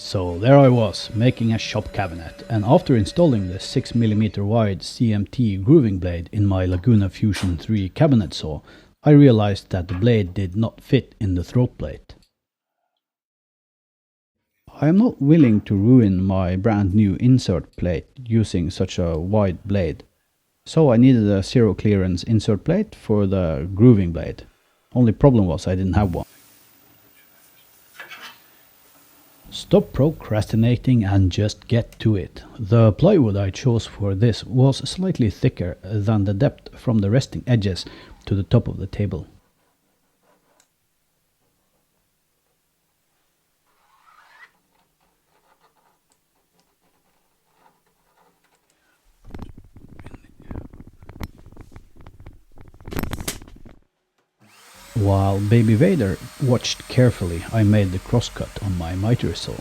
So there I was, making a shop cabinet, and after installing the 6mm wide CMT grooving blade in my Laguna Fusion 3 cabinet saw, I realized that the blade did not fit in the throat plate. I am not willing to ruin my brand new insert plate using such a wide blade, so I needed a zero clearance insert plate for the grooving blade. Only problem was I didn't have one. Stop procrastinating and just get to it. The plywood I chose for this was slightly thicker than the depth from the resting edges to the top of the table. While Baby Vader watched carefully, I made the crosscut on my miter saw.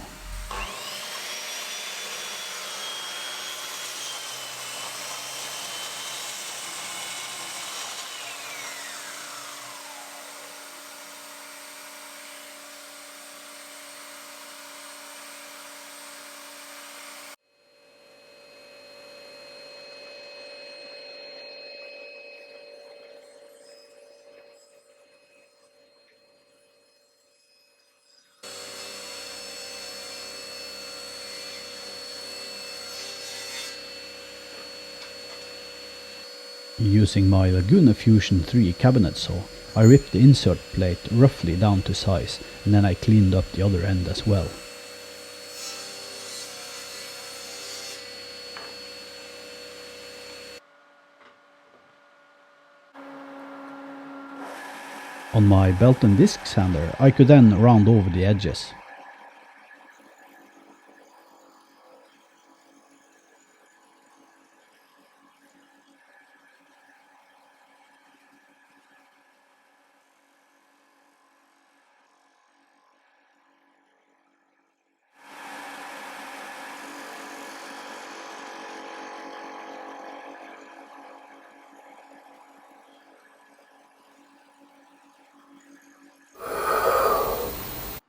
Using my Laguna Fusion 3 cabinet saw, I ripped the insert plate roughly down to size, and then I cleaned up the other end as well. On my belt and disc sander, I could then round over the edges.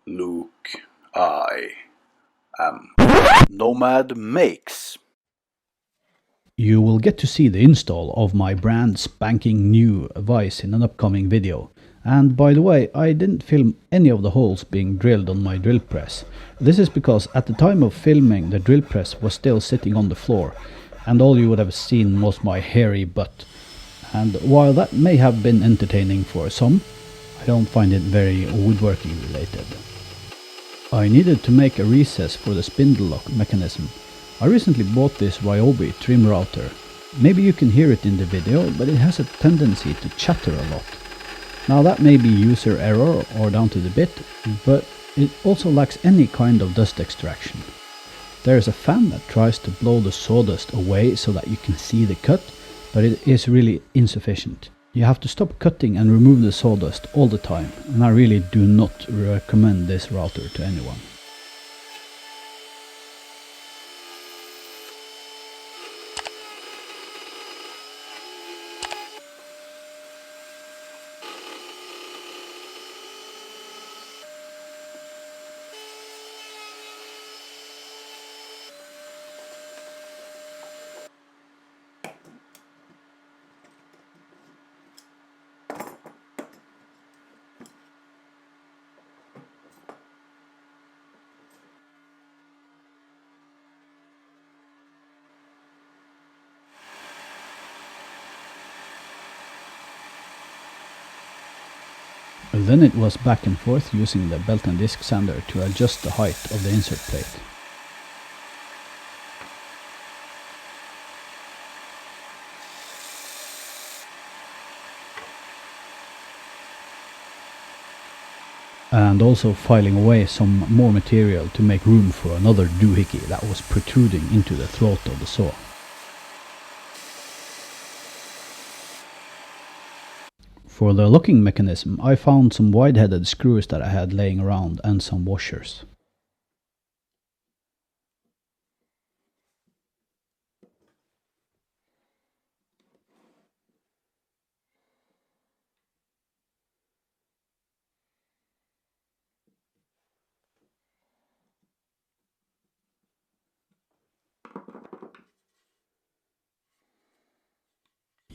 Luke, I am Nomad Makes. You will get to see the install of my brand spanking new vise in an upcoming video. And by the way, I didn't film any of the holes being drilled on my drill press. This is because at the time of filming the drill press was still sitting on the floor, and all you would have seen was my hairy butt. And while that may have been entertaining for some, I don't find it very woodworking related. I needed to make a recess for the spindle lock mechanism. I recently bought this Ryobi trim router. Maybe you can hear it in the video, but it has a tendency to chatter a lot. Now that may be user error or down to the bit, but it also lacks any kind of dust extraction. There is a fan that tries to blow the sawdust away so that you can see the cut, but it is really insufficient. You have to stop cutting and remove the sawdust all the time, and I really do not recommend this router to anyone. Then it was back and forth using the belt and disc sander to adjust the height of the insert plate. And also filing away some more material to make room for another doohickey that was protruding into the throat of the saw. For the locking mechanism, I found some wide-headed screws that I had laying around and some washers.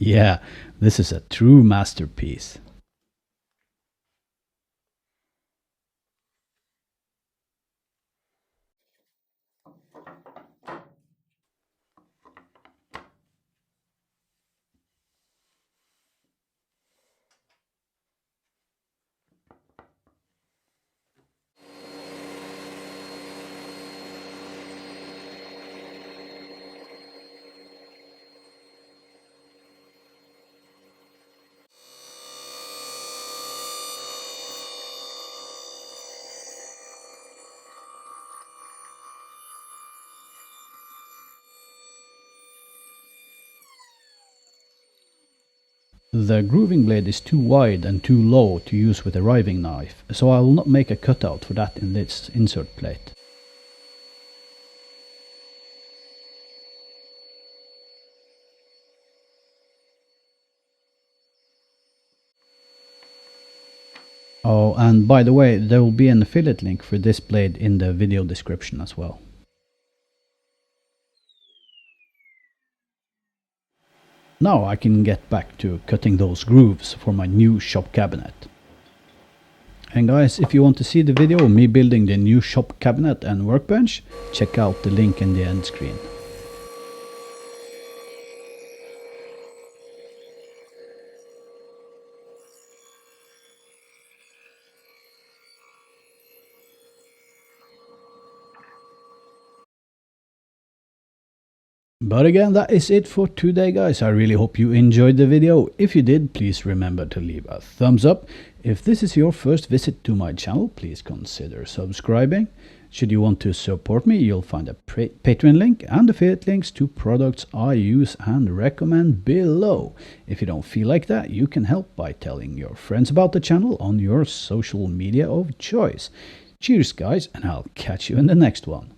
Yeah, this is a true masterpiece. The grooving blade is too wide and too low to use with a riving knife, so I will not make a cutout for that in this insert plate. Oh, and by the way, there will be an affiliate link for this blade in the video description as well. Now I can get back to cutting those grooves for my new shop cabinet. And guys, if you want to see the video of me building the new shop cabinet and workbench, check out the link in the end screen. But again, that is it for today, guys. I really hope you enjoyed the video. If you did, please remember to leave a thumbs up. If this is your first visit to my channel, please consider subscribing. Should you want to support me, you'll find a Patreon link and affiliate links to products I use and recommend below. If you don't feel like that, you can help by telling your friends about the channel on your social media of choice. Cheers, guys, and I'll catch you in the next one.